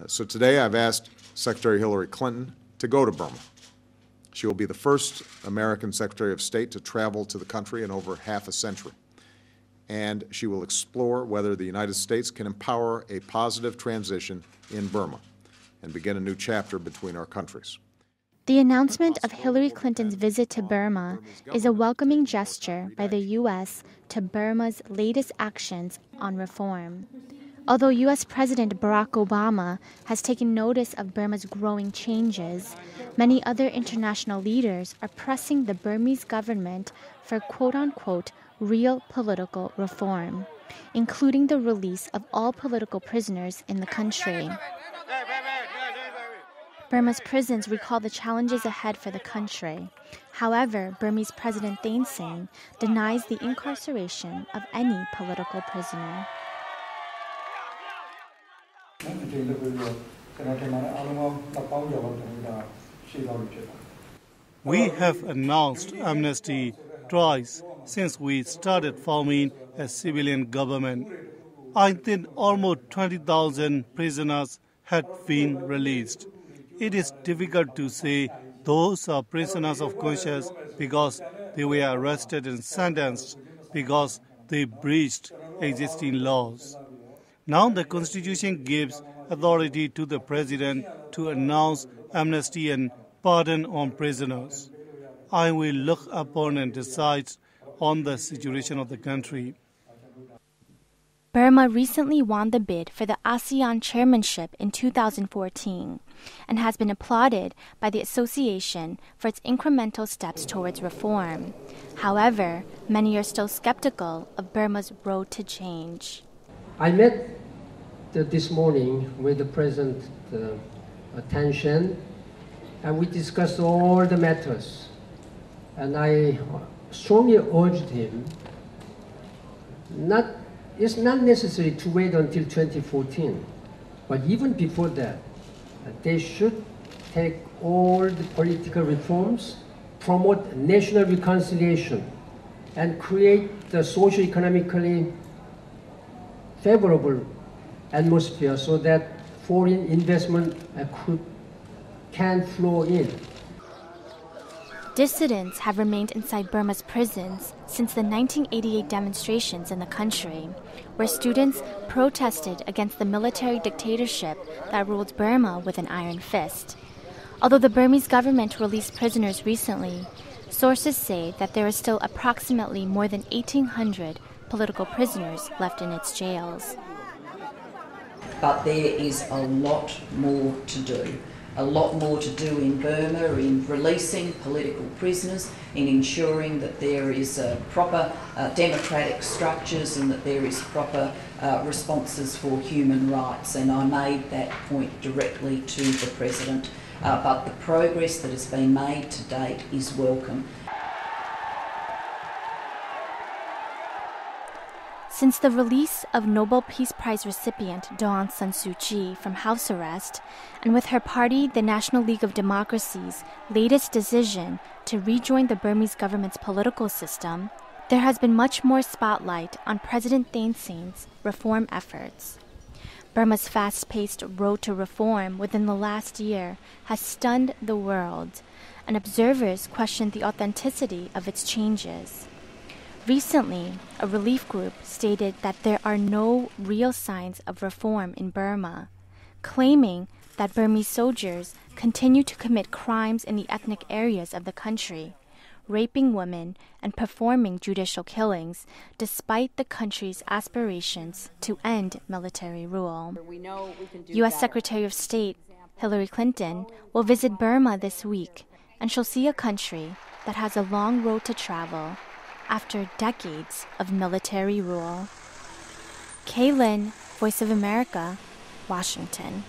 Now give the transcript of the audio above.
So today I've asked Secretary Hillary Clinton to go to Burma. She will be the first American Secretary of State to travel to the country in over half a century. And she will explore whether the United States can empower a positive transition in Burma and begin a new chapter between our countries. The announcement of Hillary Clinton's visit to Burma is a welcoming gesture by the U.S. to Burma's latest actions on reform. Although U.S. President Barack Obama has taken notice of Burma's growing changes, many other international leaders are pressing the Burmese government for quote-unquote real political reform, including the release of all political prisoners in the country. Burma's prisons recall the challenges ahead for the country. However, Burmese President Thein Sein denies the incarceration of any political prisoner. We have announced amnesty twice since we started forming a civilian government. I think almost 20,000 prisoners had been released. It is difficult to say those are prisoners of conscience because they were arrested and sentenced because they breached existing laws. Now the Constitution gives authority to the President to announce amnesty and pardon on prisoners. I will look upon and decide on the situation of the country. Burma recently won the bid for the ASEAN chairmanship in 2014 and has been applauded by the association for its incremental steps towards reform. However, many are still skeptical of Burma's road to change. I met this morning with the President Thein Sein, and we discussed all the matters. And I strongly urged him it's not necessary to wait until 2014, but even before that, they should take all the political reforms, promote national reconciliation, and create the socio-economically favorable atmosphere so that foreign investment can flow in. Dissidents have remained inside Burma's prisons since the 1988 demonstrations in the country, where students protested against the military dictatorship that ruled Burma with an iron fist. Although the Burmese government released prisoners recently, sources say that there are still approximately more than 1,800 political prisoners left in its jails. But there is a lot more to do. A lot more to do in Burma in releasing political prisoners, in ensuring that there is proper democratic structures and that there is proper responses for human rights. And I made that point directly to the President. But the progress that has been made to date is welcome. Since the release of Nobel Peace Prize recipient Aung San Suu Kyi from house arrest, and with her party, the National League of Democracy's latest decision to rejoin the Burmese government's political system, there has been much more spotlight on President Thein Sein's reform efforts. Burma's fast-paced road to reform within the last year has stunned the world, and observers question the authenticity of its changes. Recently, a relief group stated that there are no real signs of reform in Burma, claiming that Burmese soldiers continue to commit crimes in the ethnic areas of the country, raping women and performing judicial killings despite the country's aspirations to end military rule. U.S. Secretary of State Hillary Clinton will visit Burma this week, and she'll see a country that has a long road to travel after decades of military rule. Kaylin, Voice of America, Washington.